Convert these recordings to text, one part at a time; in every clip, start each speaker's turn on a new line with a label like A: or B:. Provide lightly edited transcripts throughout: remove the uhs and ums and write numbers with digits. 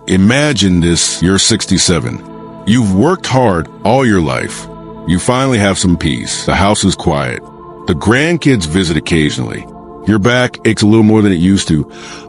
A: imagine this, you're 67. You've worked hard all your life. You finally have some peace. The house is quiet. The grandkids visit occasionally. Your back aches a little more than it used to,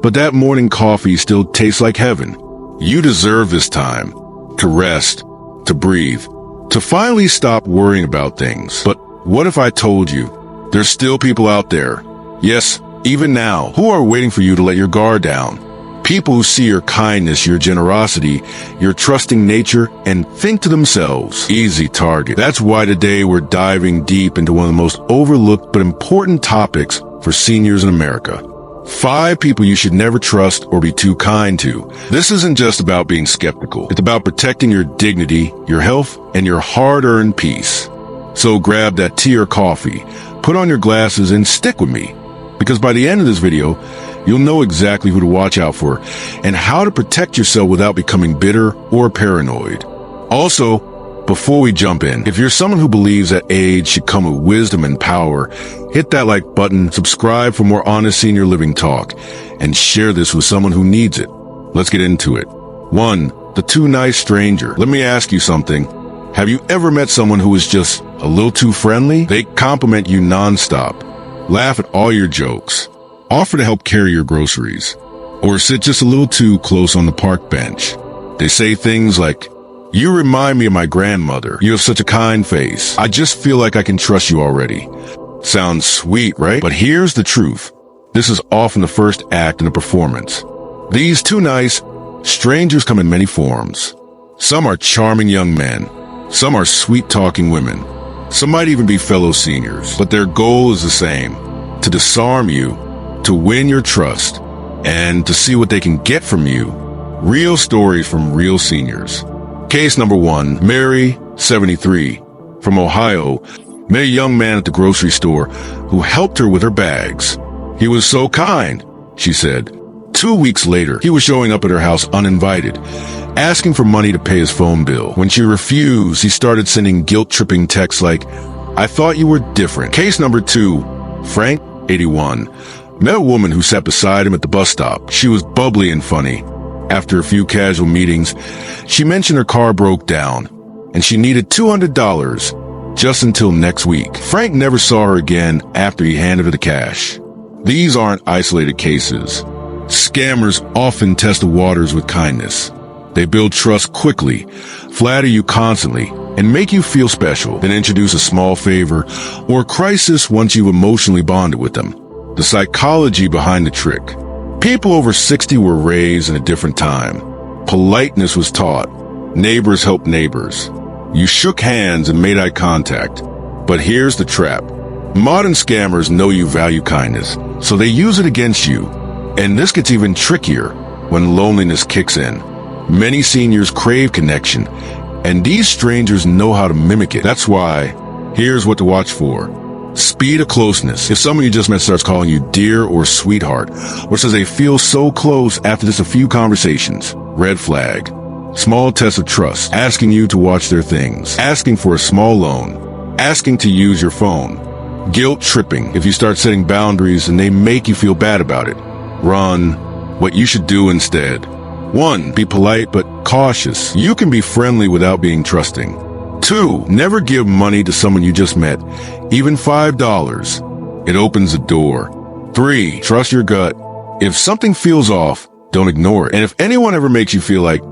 A: but that morning coffee still tastes like heaven. You deserve this time to rest, to breathe, to finally stop worrying about things. But what if I told you there's still people out there, yes, even now, who are waiting for you to let your guard down? People who see your kindness, your generosity, your trusting nature, and think to themselves, easy target. That's why today we're diving deep into one of the most overlooked but important topics for seniors in America. 5 people you should never trust or be too kind to. This isn't just about being skeptical. It's about protecting your dignity, your health, and your hard-earned peace. So grab that tea or coffee, put on your glasses, and stick with me. Because by the end of this video, you'll know exactly who to watch out for and how to protect yourself without becoming bitter or paranoid. Also, before we jump in, if you're someone who believes that age should come with wisdom and power, hit that like button, subscribe for more honest senior living talk, and share this with someone who needs it. Let's get into it. 1. The too nice stranger. Let me ask you something. Have you ever met someone who is just a little too friendly? They compliment you nonstop, laugh at all your jokes, offer to help carry your groceries, or sit just a little too close on the park bench. They say things like, "You remind me of my grandmother. You have such a kind face. I just feel like I can trust you already." Sounds sweet, right? But here's the truth. This is often the first act in a performance. These too nice strangers come in many forms. Some are charming young men. Some are sweet-talking women. Some might even be fellow seniors. But their goal is the same: to disarm you, to win your trust, and to see what they can get from you. Real stories from real seniors. Case number 1, Mary, 73, from Ohio, met a young man at the grocery store who helped her with her bags. "He was so kind," she said. 2 weeks later, he was showing up at her house uninvited, asking for money to pay his phone bill. When she refused, he started sending guilt-tripping texts like, "I thought you were different." Case number 2, Frank, 81, met a woman who sat beside him at the bus stop. She was bubbly and funny. After a few casual meetings, she mentioned her car broke down, and she needed $200 just until next week. Frank never saw her again after he handed her the cash. These aren't isolated cases. Scammers often test the waters with kindness. They build trust quickly, flatter you constantly, and make you feel special, then introduce a small favor or crisis once you've emotionally bonded with them. The psychology behind the trick. People over 60 were raised in a different time. Politeness was taught. Neighbors helped neighbors. You shook hands and made eye contact. But here's the trap. Modern scammers know you value kindness, so they use it against you. And this gets even trickier when loneliness kicks in. Many seniors crave connection, and these strangers know how to mimic it. That's why, here's what to watch for. Speed of closeness. If someone you just met starts calling you dear or sweetheart, or says they feel so close after just a few conversations, red flag. Small test of trust. Asking you to watch their things. Asking for a small loan. Asking to use your phone. Guilt tripping. If you start setting boundaries and they make you feel bad about it, run. What you should do instead. 1. Be polite but cautious. You can be friendly without being trusting. 2. Never give money to someone you just met, even $5. It opens the door. 3. Trust your gut. If something feels off, don't ignore it. And if anyone ever makes you feel like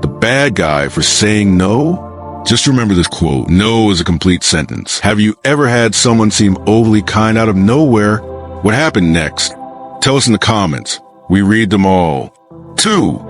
A: the bad guy for saying no, just remember this quote: no is a complete sentence. Have you ever had someone seem overly kind out of nowhere? What happened next? Tell us in the comments. We read them all. 2.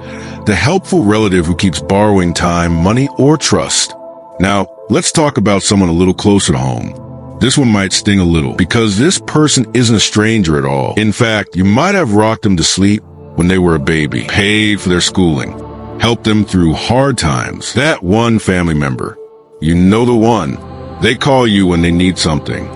A: The helpful relative who keeps borrowing time, money, or trust. Now, let's talk about someone a little closer to home. This one might sting a little because this person isn't a stranger at all. In fact, you might have rocked them to sleep when they were a baby, paid for their schooling, helped them through hard times. That one family member. You know the one. They call you when they need something.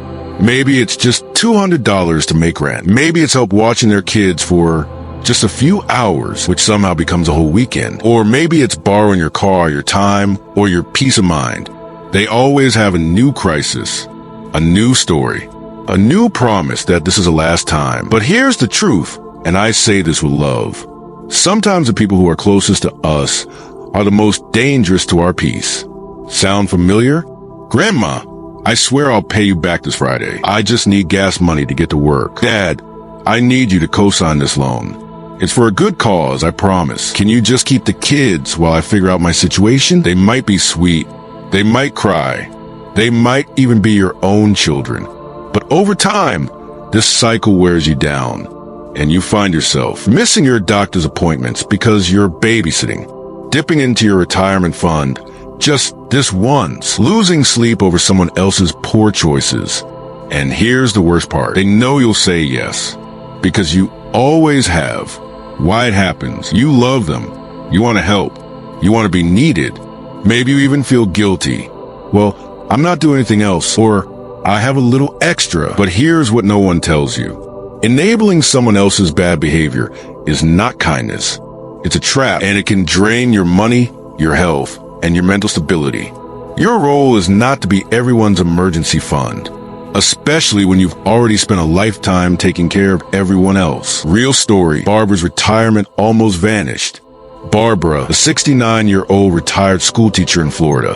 A: Maybe it's just $200 to make rent. Maybe it's help watching their kids for just a few hours, which somehow becomes a whole weekend. Or maybe it's borrowing your car, your time, or your peace of mind. They always have a new crisis, a new story, a new promise that this is the last time. But here's the truth, and I say this with love. Sometimes the people who are closest to us are the most dangerous to our peace. Sound familiar? Grandma, I swear I'll pay you back this Friday. I just need gas money to get to work. Dad, I need you to co-sign this loan. It's for a good cause, I promise. Can you just keep the kids while I figure out my situation? They might be sweet. They might cry. They might even be your own children. But over time, this cycle wears you down, and you find yourself missing your doctor's appointments because you're babysitting, dipping into your retirement fund just this once, losing sleep over someone else's poor choices. And here's the worst part. They know you'll say yes, because you always have. Why it happens. You love them. You want to help. You want to be needed. Maybe you even feel guilty. Well, I'm not doing anything else, or I have a little extra. But here's what no one tells you. Enabling someone else's bad behavior is not kindness. It's a trap, and it can drain your money, your health, and your mental stability. Your role is not to be everyone's emergency fund, especially when you've already spent a lifetime taking care of everyone else. Real story, Barbara's retirement almost vanished. Barbara, a 69-year-old retired schoolteacher in Florida,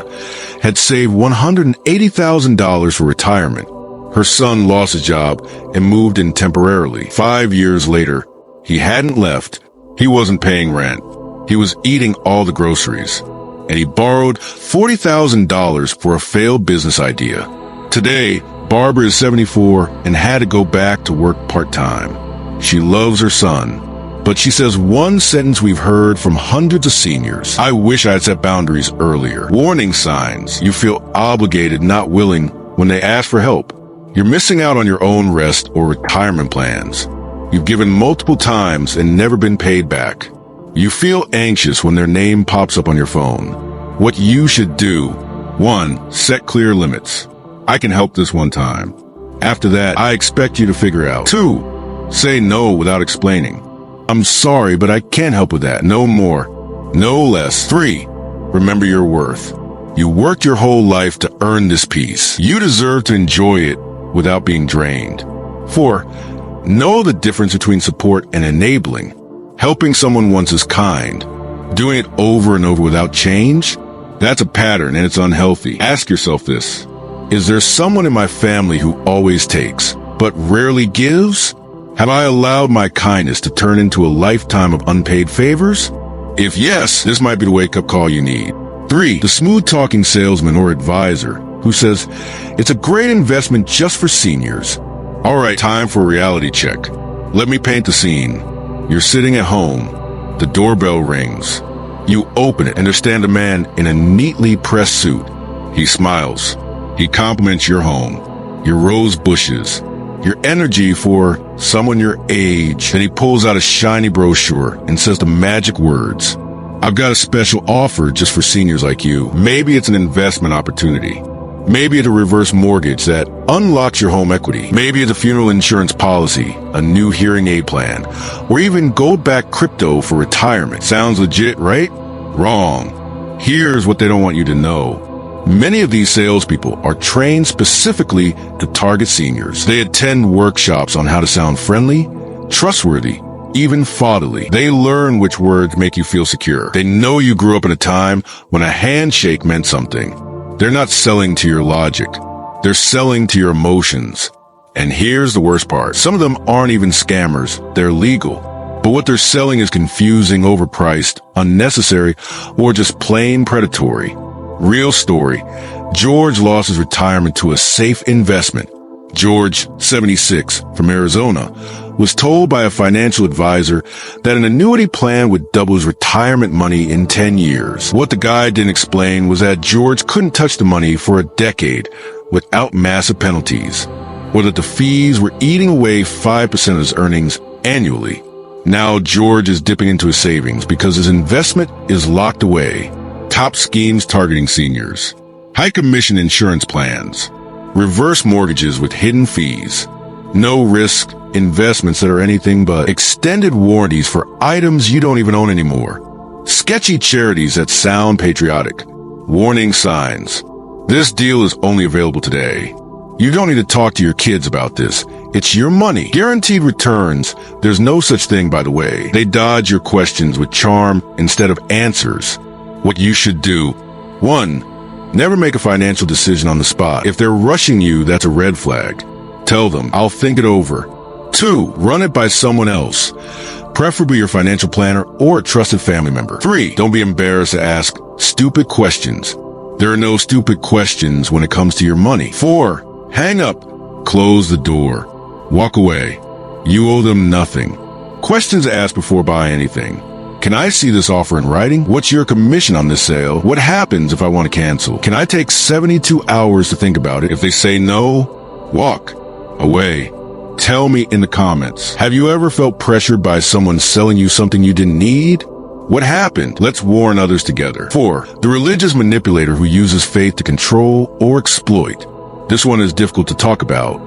A: had saved $180,000 for retirement. Her son lost his job and moved in temporarily. 5 years later, he hadn't left. He wasn't paying rent. He was eating all the groceries. And he borrowed $40,000 for a failed business idea. Today, Barbara is 74 and had to go back to work part-time. She loves her son, but she says one sentence we've heard from hundreds of seniors: I wish I had set boundaries earlier. Warning signs. You feel obligated, not willing, when they ask for help. You're missing out on your own rest or retirement plans. You've given multiple times and never been paid back. You feel anxious when their name pops up on your phone. What you should do: 1. Set clear limits. I can help this one time. After that, I expect you to figure out. 2. Say no without explaining. I'm sorry, but I can't help with that. No more. No less. 3. Remember your worth. You worked your whole life to earn this peace. You deserve to enjoy it without being drained. 4. Know the difference between support and enabling. Helping someone once is kind. Doing it over and over without change? That's a pattern, and it's unhealthy. Ask yourself this: is there someone in my family who always takes, but rarely gives? Have I allowed my kindness to turn into a lifetime of unpaid favors? If yes, this might be the wake-up call you need. 3. The smooth-talking salesman or advisor who says, it's a great investment just for seniors. All right, time for a reality check. Let me paint the scene. You're sitting at home. The doorbell rings. You open it, and there stands a man in a neatly pressed suit. He smiles. He compliments your home, your rose bushes, your energy for someone your age. Then he pulls out a shiny brochure and says the magic words: I've got a special offer just for seniors like you. Maybe it's an investment opportunity. Maybe it's a reverse mortgage that unlocks your home equity. Maybe it's a funeral insurance policy, a new hearing aid plan, or even gold-backed crypto for retirement. Sounds legit, right? Wrong. Here's what they don't want you to know. Many of these salespeople are trained specifically to target seniors. They attend workshops on how to sound friendly, trustworthy, even fatherly. They learn which words make you feel secure. They know you grew up in a time when a handshake meant something. They're not selling to your logic. They're selling to your emotions. And here's the worst part. Some of them aren't even scammers. They're legal. But what they're selling is confusing, overpriced, unnecessary, or just plain predatory. Real story. George lost his retirement to a safe investment. George, 76, from Arizona, was told by a financial advisor that an annuity plan would double his retirement money in 10 years. What the guy didn't explain was that George couldn't touch the money for a decade without massive penalties, or that the fees were eating away 5% of his earnings annually. Now George is dipping into his savings because his investment is locked away. Top schemes targeting seniors. High commission insurance plans. Reverse mortgages with hidden fees. No risk investments that are anything but extended warranties for items you don't even own anymore. Sketchy charities that sound patriotic. Warning signs. This deal is only available today. You don't need to talk to your kids about this. It's your money. Guaranteed returns. There's no such thing, by the way. They dodge your questions with charm instead of answers. What you should do. 1. Never make a financial decision on the spot. If they're rushing you, that's a red flag. Tell them, I'll think it over. 2. Run it by someone else, preferably your financial planner or a trusted family member. 3. Don't be embarrassed to ask stupid questions. There are no stupid questions when it comes to your money. 4. Hang up. Close the door. Walk away. You owe them nothing. Questions asked before buying anything. Can I see this offer in writing? What's your commission on this sale? What happens if I want to cancel? Can I take 72 hours to think about it? If they say no, walk away. Tell me in the comments. Have you ever felt pressured by someone selling you something you didn't need? What happened? Let's warn others together. 4. The religious manipulator who uses faith to control or exploit. This one is difficult to talk about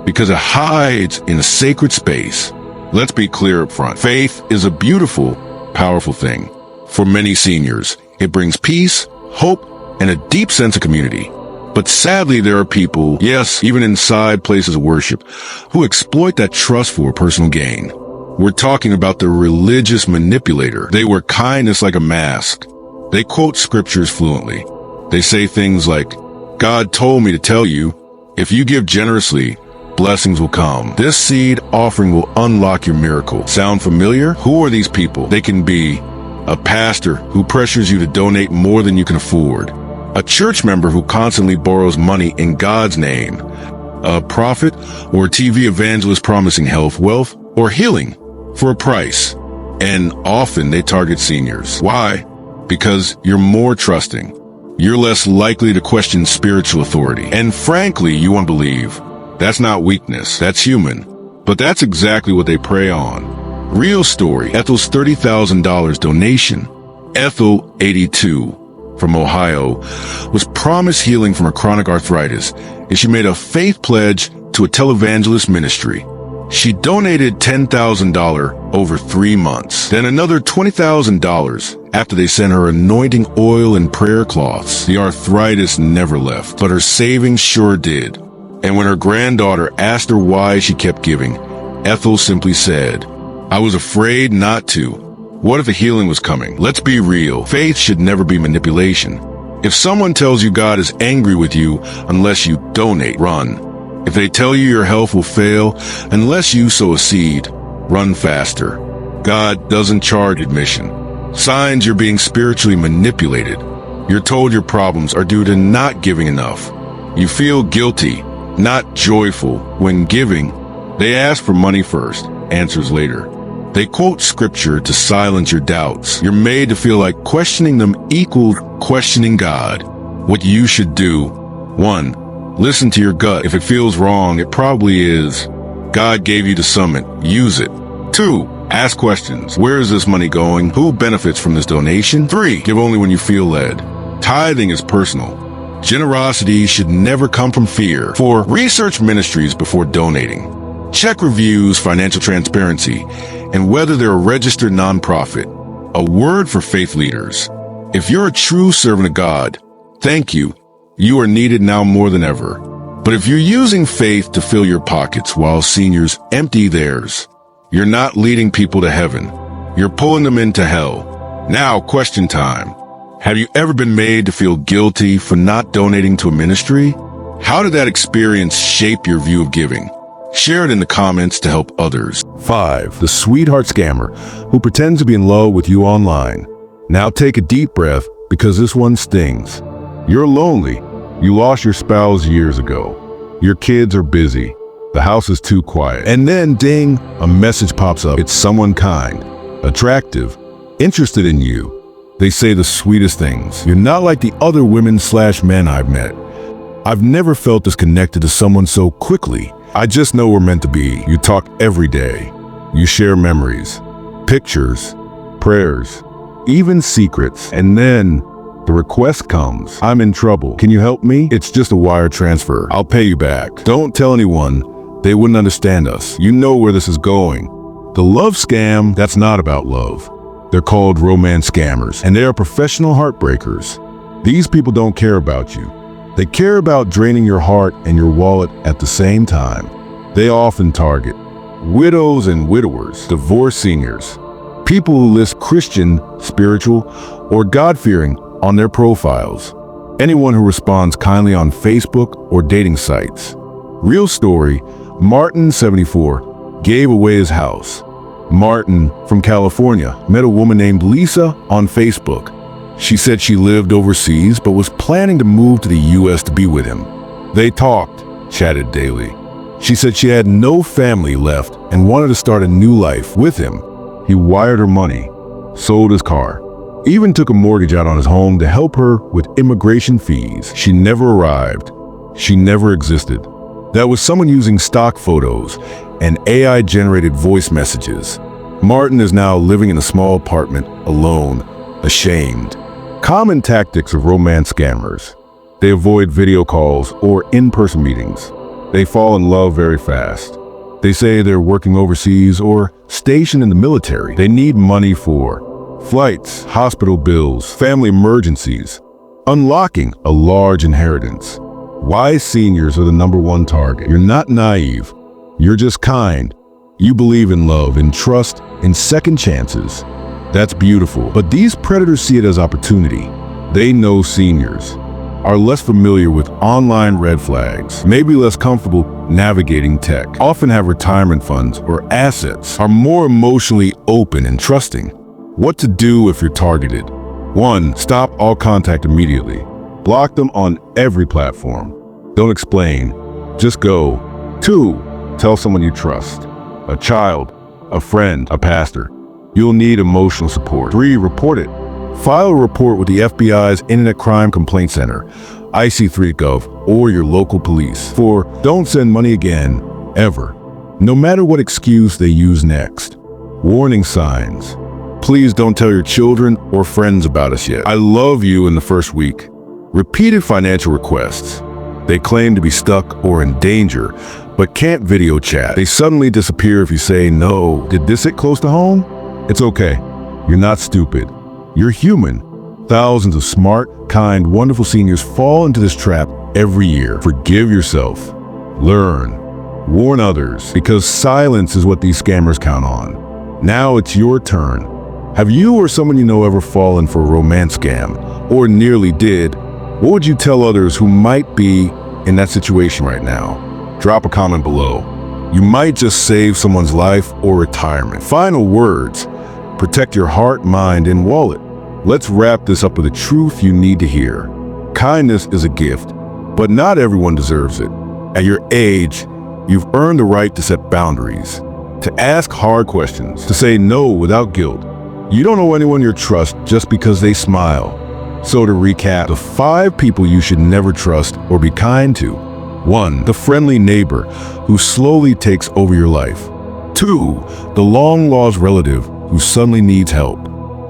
A: because it hides in a sacred space. Let's be clear up front. Faith is a beautiful, powerful thing. For many seniors, it brings peace, hope, and a deep sense of community. But sadly, there are people, yes, even inside places of worship, who exploit that trust for personal gain. We're talking about the religious manipulator. They wear kindness like a mask. They quote scriptures fluently. They say things like, God told me to tell you, if you give generously, blessings will come. This seed offering will unlock your miracle. Sound familiar? Who are these people? They can be a pastor who pressures you to donate more than you can afford, a church member who constantly borrows money in God's name, a prophet or a TV evangelist promising health, wealth, or healing for a price. And often they target seniors. Why? Because you're more trusting. You're less likely to question spiritual authority. And frankly, you won't believe. That's not weakness. That's human. But that's exactly what they prey on. Real story. Ethel's $30,000 donation. Ethel, 82, from Ohio, was promised healing from her chronic arthritis, and she made a faith pledge to a televangelist ministry. She donated $10,000 over 3 months, then another $20,000 after they sent her anointing oil and prayer cloths. The arthritis never left, but her savings sure did. And when her granddaughter asked her why she kept giving, Ethel simply said, I was afraid not to. What if a healing was coming? Let's be real. Faith should never be manipulation. If someone tells you God is angry with you unless you donate, run. If they tell you your health will fail unless you sow a seed, run faster. God doesn't charge admission. Signs you're being spiritually manipulated. You're told your problems are due to not giving enough. You feel guilty, not joyful, when giving. They ask for money first, answers later. They quote scripture to silence your doubts. You're made to feel like questioning them equals questioning God. What you should do. 1. Listen to your gut. If it feels wrong, it probably is. God gave you the summit. Use it. 2. Ask questions. Where is this money going? Who benefits from this donation? 3. Give only when you feel led. Tithing is personal. Generosity should never come from fear. 4. Research ministries before donating. Check reviews, financial transparency, and whether they're a registered nonprofit. A word for faith leaders. If you're a true servant of God, thank you. You are needed now more than ever. But if you're using faith to fill your pockets while seniors empty theirs, you're not leading people to heaven. You're pulling them into hell. Now, question time. Have you ever been made to feel guilty for not donating to a ministry? How did that experience shape your view of giving? Share it in the comments to help others.
B: 5. The sweetheart scammer who pretends to be in love with you online. Now take a deep breath because this one stings. You're lonely. You lost your spouse years ago. Your kids are busy. The house is too quiet. And then, ding, a message pops up. It's someone kind, attractive, interested in you. They say the sweetest things. You're not like the other women/men I've met. I've never felt this connected to someone so quickly. I just know we're meant to be. You talk every day. You share memories, pictures, prayers, even secrets. And then the request comes. I'm in trouble. Can you help me? It's just a wire transfer. I'll pay you back. Don't tell anyone. They wouldn't understand us. You know where this is going. The love scam, that's not about love. They're called romance scammers, and they are professional heartbreakers. These people don't care about you. They care about draining your heart and your wallet at the same time. They often target widows and widowers, divorced seniors, people who list Christian, spiritual, or God-fearing on their profiles, anyone who responds kindly on Facebook or dating sites. Real story, Martin, 74, gave away his house. Martin, from California, met a woman named Lisa on Facebook. She said she lived overseas but was planning to move to the US to be with him. They talked, chatted daily. She said she had no family left and wanted to start a new life with him. He wired her money, sold his car, even took a mortgage out on his home to help her with immigration fees. She never arrived. She never existed. That was someone using stock photos and AI-generated voice messages. Martin is now living in a small apartment, alone, ashamed. Common tactics of romance scammers. They avoid video calls or in-person meetings. They fall in love very fast. They say they're working overseas or stationed in the military. They need money for flights, hospital bills, family emergencies, unlocking a large inheritance. Wise seniors are the #1 target. You're not naive. You're just kind. You believe in love, in trust, in second chances. That's beautiful. But these predators see it as opportunity. They know seniors are less familiar with online red flags, maybe less comfortable navigating tech, often have retirement funds or assets, are more emotionally open and trusting. What to do if you're targeted? 1. Stop all contact immediately. Block them on every platform. Don't explain, just go. 2. Tell someone you trust. A child, a friend, a pastor. You'll need emotional support. 3. Report it. File a report with the FBI's Internet Crime Complaint Center, IC3.gov, or your local police. 4. Don't send money again, ever, no matter what excuse they use next. Warning signs. Please don't tell your children or friends about us yet. I love you in the first week. Repeated financial requests. They claim to be stuck or in danger, but can't video chat. They suddenly disappear if you say no. Did this hit close to home? It's okay. You're not stupid. You're human. Thousands of smart, kind, wonderful seniors fall into this trap every year. Forgive yourself. Learn. Warn others, because silence is what these scammers count on. Now it's your turn. Have you or someone you know ever fallen for a romance scam, or nearly did? What would you tell others who might be in that situation right now? Drop a comment below. You might just save someone's life or retirement. Final words. Protect your heart, mind, and wallet. Let's wrap this up with the truth you need to hear. Kindness is a gift, but not everyone deserves it. At your age, you've earned the right to set boundaries, to ask hard questions, to say no without guilt. You don't owe anyone your trust just because they smile. So to recap, the 5 people you should never trust or be kind to. 1. The friendly neighbor who slowly takes over your life. 2. The long-lost relative who suddenly needs help.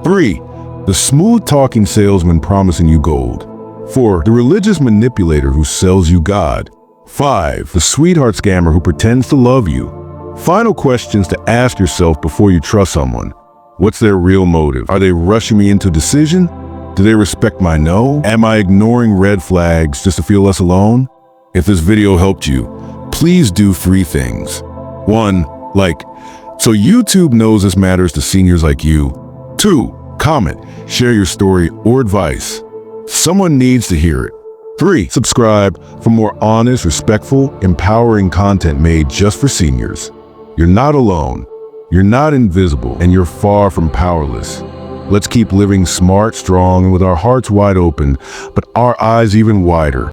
B: 3. The smooth-talking salesman promising you gold. 4. The religious manipulator who sells you God. 5. The sweetheart scammer who pretends to love you. Final questions to ask yourself before you trust someone. What's their real motive? Are they rushing me into a decision? Do they respect my no? Am I ignoring red flags just to feel less alone? If this video helped you, please do 3 things. 1. Like, so YouTube knows this matters to seniors like you. 2. Comment, share your story or advice. Someone needs to hear it. 3. Subscribe for more honest, respectful, empowering content made just for seniors. You're not alone. You're not invisible, and you're far from powerless. Let's keep living smart, strong, and with our hearts wide open, but our eyes even wider.